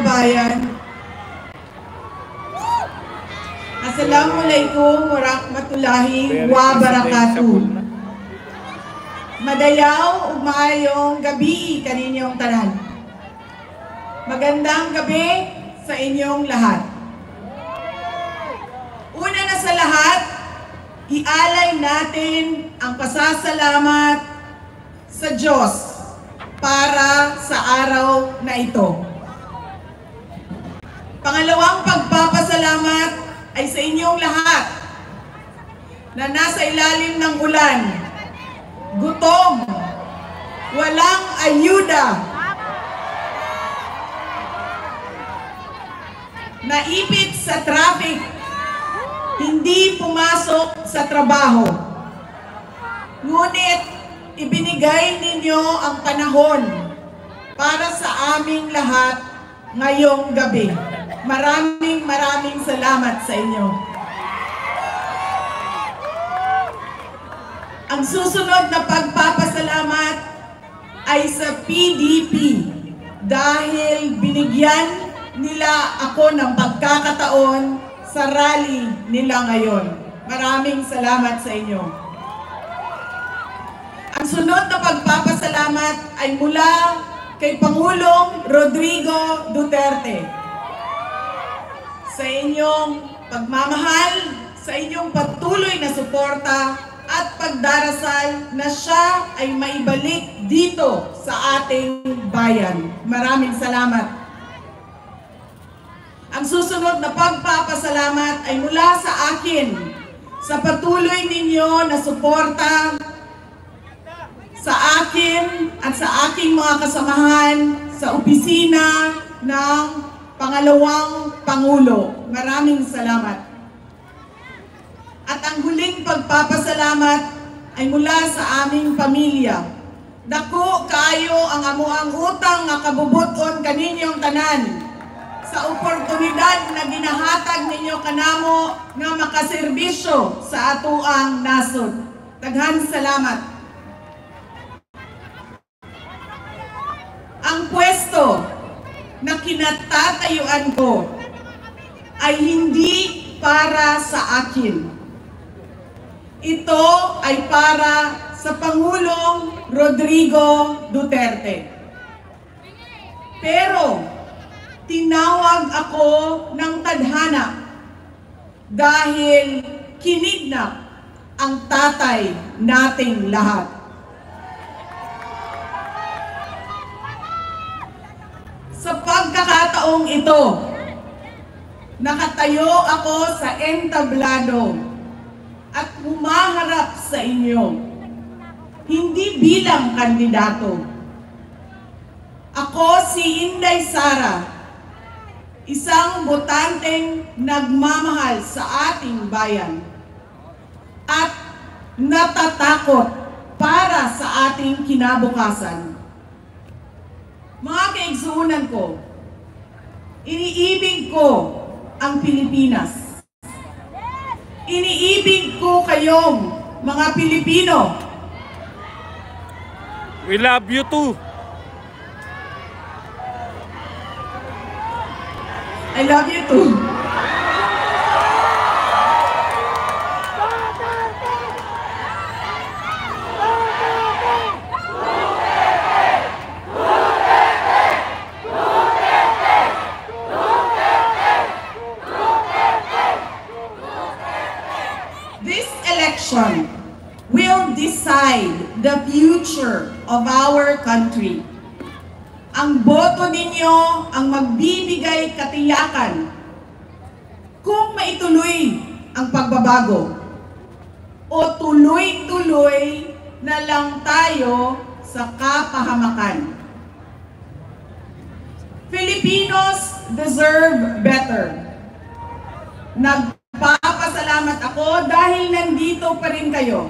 kababayan. Assalamualaikum warahmatullahi wabarakatuh. Madayaw ug maayong gabi kaninyong tanan. Magandang gabi sa inyong lahat. Una na sa lahat, ialay natin ang pasasalamat sa Diyos para sa araw na ito. Pangalawang pagpapasalamat ay sa inyong lahat na nasa ilalim ng ulan, gutom, walang ayuda, naipit sa traffic, hindi pumasok sa trabaho. Ngunit ibinigay ninyo ang panahon para sa aming lahat ngayong gabi. Maraming salamat sa inyo. Ang susunod na pagpapasalamat ay sa PDP dahil binigyan nila ako ng pagkakataon sa rally nila ngayon. Maraming salamat sa inyo. Ang sunod na pagpapasalamat ay mula kay Pangulong Rodrigo Duterte. Sa inyong pagmamahal, sa inyong patuloy na suporta at pagdarasal na siya ay maibalik dito sa ating bayan. Maraming salamat. Ang susunod na pagpapasalamat ay mula sa akin, sa patuloy ninyo na suporta sa akin at sa aking mga kasamahan sa opisina ng Pangalawang Pangulo. Maraming salamat. At ang huling pagpapasalamat ay mula sa aming pamilya. Dako kaayo ang amuang utang nga kabubuton kaninyong tanan sa oportunidad na ginahatag ninyo kanamo nga makaserbisyo sa atuang nasod. Daghan salamat. Ang pwesto na kinatatayuan ko ay hindi para sa akin. Ito ay para sa Pangulong Rodrigo Duterte. Pero tinawag ako ng tadhana dahil kinidnap ang tatay nating lahat. Sa pagkakataong ito, nakatayo ako sa entablado at humaharap sa inyo, hindi bilang kandidato. Ako si Inday Sara, isang botanteng nagmamahal sa ating bayan at natatakot para sa ating kinabukasan. Mga kaigsuunan ko, iniibig ko ang Pilipinas. Iniibig ko kayong mga Pilipino. We love you too. I love you too. This election will decide the future of our country. Ang boto ninyo ang magbibigay katiyakan kung maituloy ang pagbabago o tuloy-tuloy na lang tayo sa kapahamakan. Filipinos deserve better. Nagpapasalamat ako dahil nandito pa rin kayo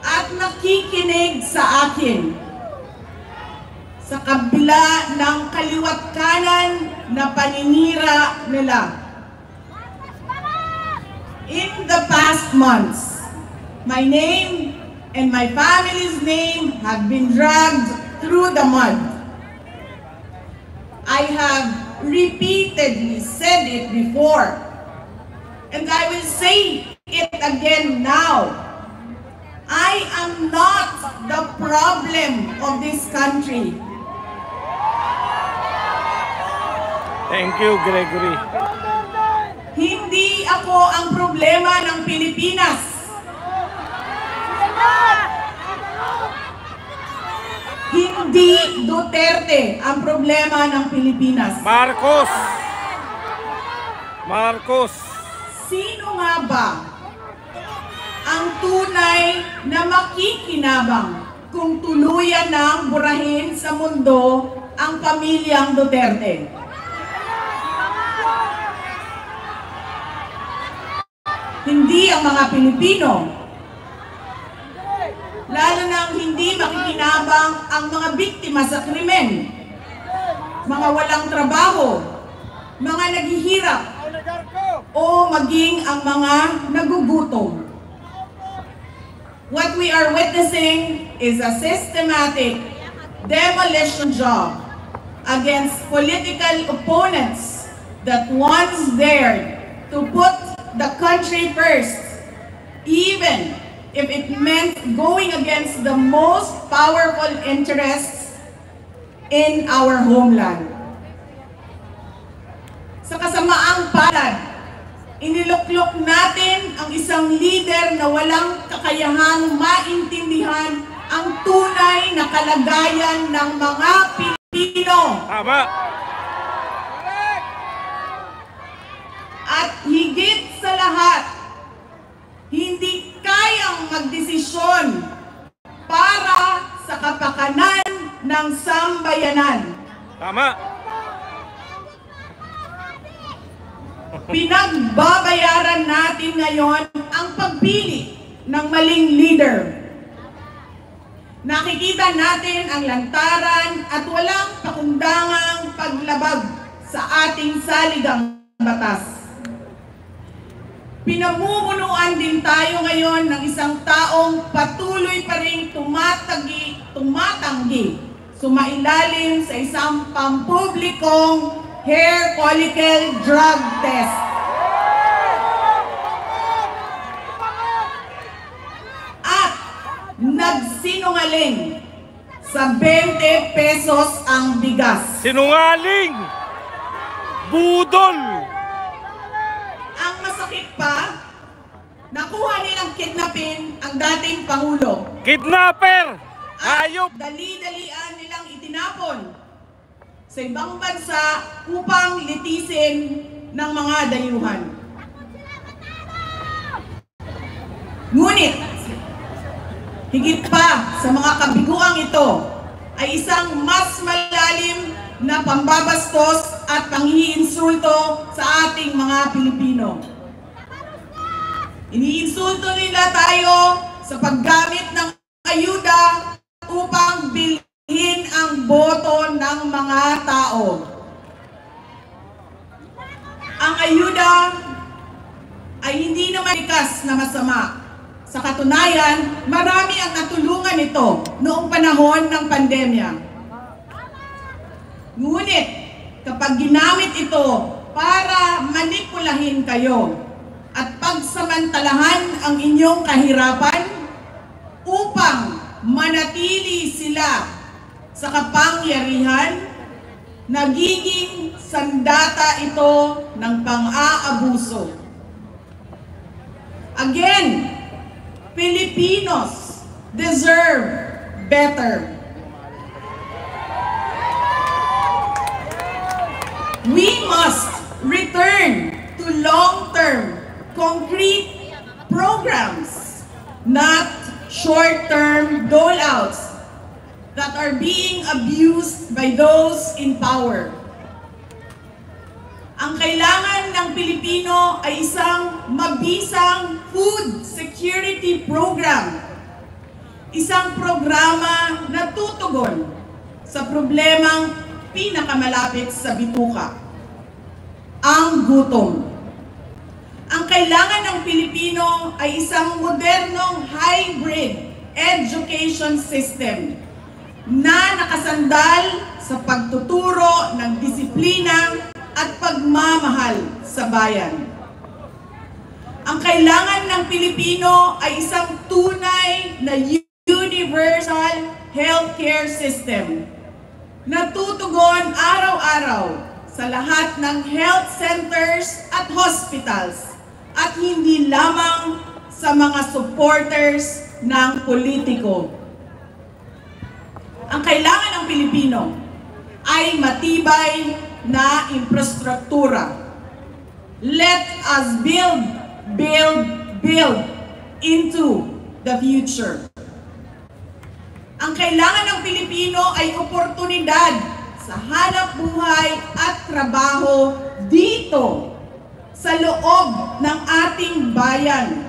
at nakikinig sa akin sa kabila ng kaliwat kanan na paninira nila. In the past months, my name and my family's name have been dragged through the mud. I have repeatedly said it before. And I will say it again now. I am not the problem of this country. Thank you, Gregory. Hindi ako ang problema ng Pilipinas. Hindi Duterte ang problema ng Pilipinas. Marcos! Marcos! Sino nga ba ang tunay na makikinabang kung tuluyan ng burahin sa mundo ang pamilyang Duterte? Hindi ang mga Pilipino. Lalo nang hindi makikinabang ang mga biktima sa krimen, mga walang trabaho, mga naghihirap, o maging ang mga nagugutom. What we are witnessing is a systematic demolition job against political opponents that once dared to put the country first, even if it meant going against the most powerful interests in our homeland. Sa kasamaang palad, iniluklok natin ang isang leader na walang kakayahang maintindihan ang tunay na kalagayan ng mga Pilipino. Tama! At higit sa lahat, hindi kayang magdesisyon para sa kapakanan ng sambayanan. Tama! Pinagbabayaran natin ngayon ang pagpili ng maling leader. Nakikita natin ang lantaran at walang pakundangang paglabag sa ating saligang batas. Pinamumunuan din tayo ngayon ng isang taong patuloy pa rin tumatanggi, sumailalim sa isang pampublikong hair follicle drug test. At nagsinungaling sa 20 pesos ang bigas. Sinungaling! Budol! Ang masakit pa, nakuha nilang kidnapin ang dating Pangulo. Kidnapper! At Hayop! dali-dalian nilang itinapon sa ibang bansa upang litisin ng mga dayuhan. Ngunit, higit pa sa mga kabiguang ito ay isang mas malalim na pambabastos at panghiinsulto sa ating mga Pilipino. Iniinsulto nila tayo sa paggamit ng ayuda upang bilhin ang boto ng mga tao. Ang ayuda ay hindi naman likas na masama. Sa katunayan, marami ang natulungan nito noong panahon ng pandemya. Ngunit, kapag ginamit ito para manipulahin kayo at pagsamantalahan ang inyong kahirapan upang manatili sila sa kapangyarihan, nagiging sandata ito ng pang-aabuso. Again, Filipinos deserve better. We must return to long-term, concrete programs, not short-term dole-outs that are being abused by those in power. Ang kailangan ng Pilipino ay isang mabisang food security program. Isang programa na tutugon sa problemang pinakamalapit sa bituka, ang gutom. Ang kailangan ng Pilipino ay isang modernong hybrid education system na nakasandal sa pagtuturo ng disiplina at pagmamahal sa bayan. Ang kailangan ng Pilipino ay isang tunay na universal healthcare system na tutugon araw-araw sa lahat ng health centers at hospitals at hindi lamang sa mga supporters ng politiko. Ang kailangan ng Pilipino ay matibay na infrastruktura. Let us build into the future. Ang kailangan ng Pilipino ay oportunidad sa hanap buhay at trabaho dito sa loob ng ating bayan.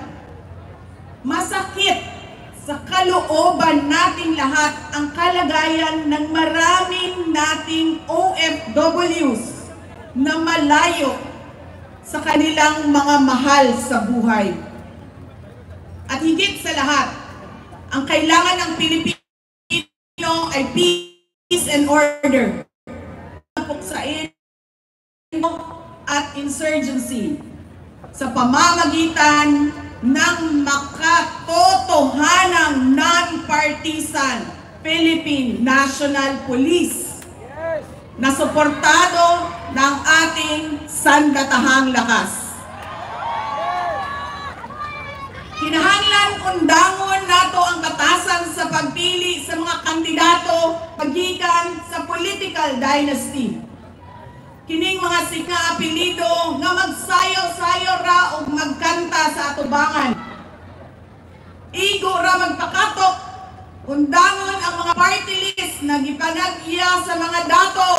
Masakit sa kalooban nating lahat ang kalagayan ng maraming nating OFWs na malayo sa kanilang mga mahal sa buhay. At higit sa lahat, ang kailangan ng Pilipino ay peace and order, puksain at insurgency sa pamamagitan ng makatotohanang non-partisan Philippine National Police na suportado ng ating sandatahang lakas. Kinahanglan undangon nato ang batasan sa pagpili sa mga kandidato pagikan sa political dynasty. Kining mga sika-apelido nga magsayo-sayo ra o magkanta sa atubangan. Igo ra magpakatok, undangon ang mga party list na gipanag-iya sa mga dato.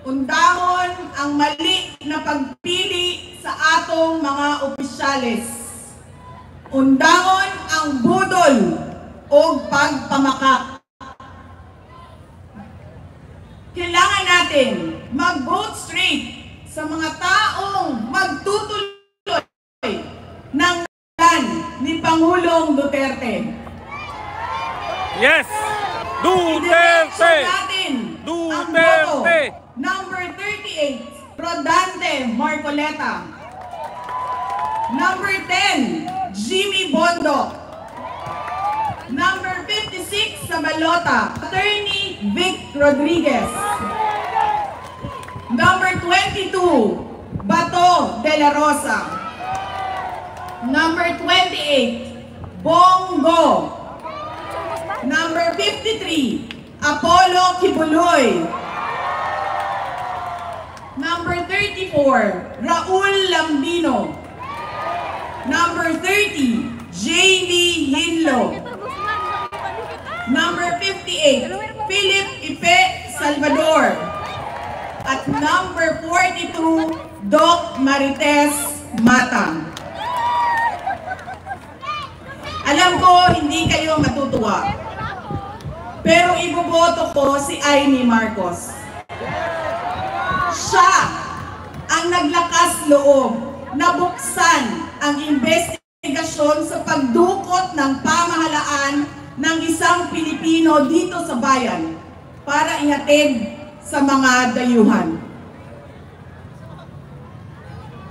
Undangon ang mali na pagpili sa atong mga opisyales. Undangon ang budol o pagpamakak. Kailangan natin mag-vote straight sa mga taong magtutuloy ng plan ni Pangulong Duterte. Yes! Duterte! Natin Duterte! Ang number 38, Rodante Marcoleta. Number 10, Jimmy Bondo. Number 56 sa balota, Attorney Vic Rodriguez. Number 22, Bato de la Rosa. Number 28, Bongo. Number 53, Apollo Kibuloy. Number 34, Raul Lambino. Number 30, J.B. Hinlo. Number 58, Philip Ipe Salvador. At number 42, Doc Marites Matang. Alam ko, hindi kayo matutuwa. Pero iboboto ko si Amy Marcos. Siya ang naglakas loob na buksan ang investigasyon sa pagdukot ng pamahalaan ng isang Pilipino dito sa bayan para ihatid sa mga dayuhan.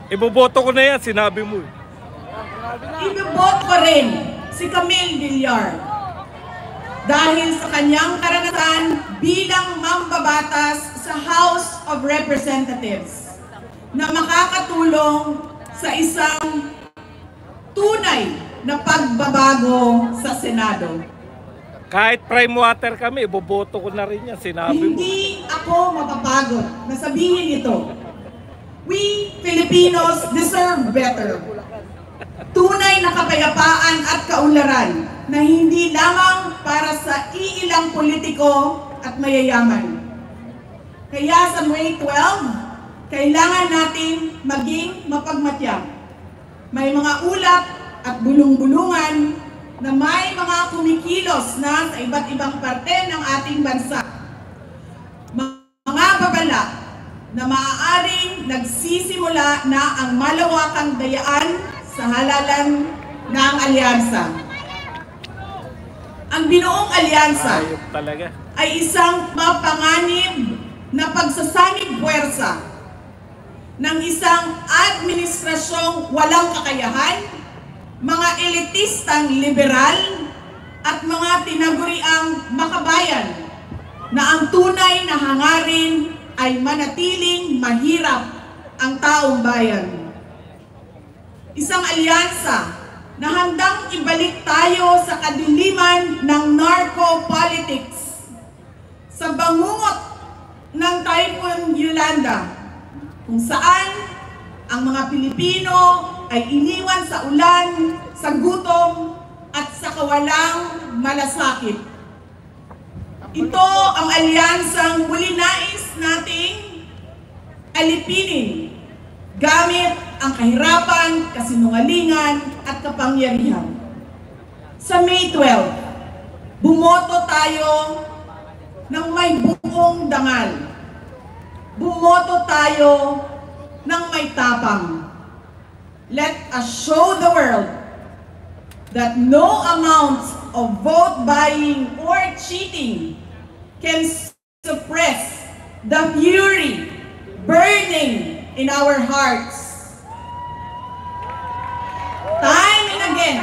Iboboto ko na yan, sinabi mo. Iboboto ko rin si Camille Villar dahil sa kanyang karanasan bilang mambabatas sa House of Representatives na makakatulong sa isang tunay na pagbabago sa Senado. Kahit prime water kami, iboboto ko na rin yan, sinabi mo. Hindi ako mapapagod na sabihin ito. We Filipinos deserve better. Tunay na kapayapaan at kaunlaran na hindi lamang para sa iilang politiko at mayayaman. Kaya sa May 12, kailangan natin maging mapagmatyag. May mga ulap at bulong-bulungan na may mga kumikilos na sa iba't ibang parte ng ating bansa. Mga babala na maaaring nagsisimula na ang malawakang dayaan sa halalan ng alyansa. Ang binuong alyansa ay isang mapanganib na pagsasanib puwersa ng isang administrasyong walang kakayahan, mga elitistang liberal, at mga tinaguriang makabayan na ang tunay na hangarin ay manatiling mahirap ang taong bayan. Isang alyansa na handang ibalik tayo sa kadiliman ng narco-politics, sa bangungot ng Typhoon Yolanda, kung saan ang mga Pilipino ay iniwan sa ulan, sa gutom, at sa kawalang malasakit. Ito ang alyansang muli nais nating alipinin gamit ang kahirapan, kasinungalingan, at kapangyarihan. Sa May 12, bumoto tayo ng may buong dangal. Bumoto tayo ng may tapang. Let us show the world that no amount of vote buying or cheating can suppress the fury burning in our hearts. Time and again,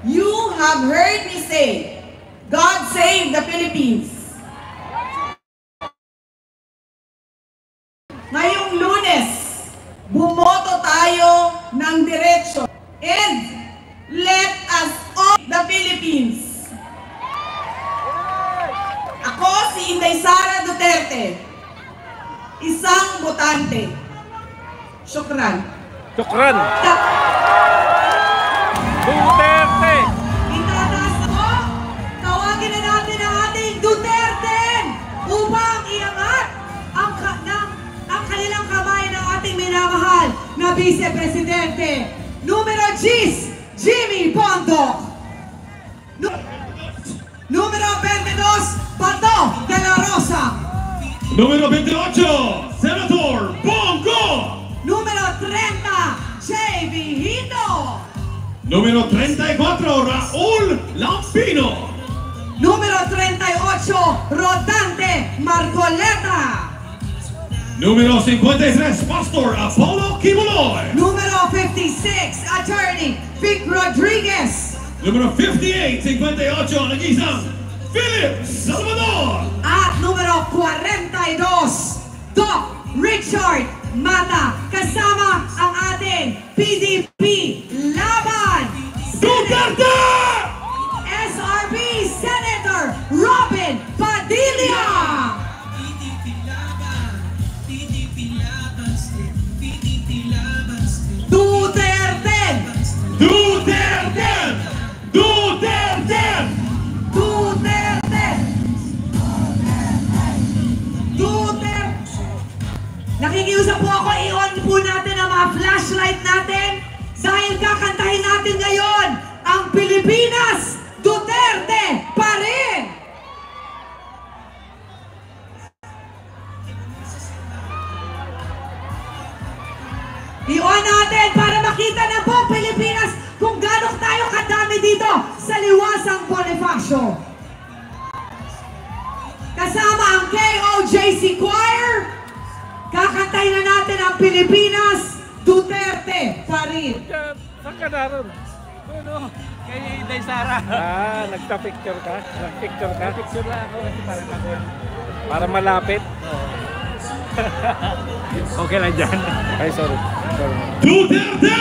you have heard me say, God save the Philippines. Ngayong Lunes, bumoto tayo ng diretsyo and let us own the Philippines. Ako si Inday Sara Duterte, isang botante. Syukran. Syukran. Duterte! Itataas ako, tawagin na natin ang ating Duterte upang iangat ang kanilang kamay ng ating minamahal na Vice Presidente. Numero 10, Jimmy Bondoc. Número 22, Bato de la Rosa. Número 28, Senator Bongo. Número 30, Jay Vihito. Número 34, Raúl Lampino. Número 38, Rodante Marcoleta. Número 53, Pastor Apollo Kibuloy. Número 56, Attorney Vic Rodriguez. Número 58, 58, nag-isang Philip Salvador. At número 42, Doc Richard Mata. Kasama ang ating PDP Laban Duterte! SRB Senator Robin Padilla. Duterte! Duterte! Duterte! Duterte! Duterte! Nakikiusap po ako, i-on po natin ang mga flashlight natin dahil kakantahin natin ngayon ang Pilipinas Duterte pa rin! I-on natin para makita ng buong Pilipinas kung gano'n tayo kadami dito sa Liwasang Bonifacio. Kasama ang KOJC Choir, kakantahin na natin ang Pilipinas Duterte pa rin. Saan ka naroon? Ano? Kay Inday Sara. Nagta-picture ka? Nag-picture ka? Picture lang ako kasi parang ako. Para malapit? Okay lang dyan. Ay, sorry. Duterte!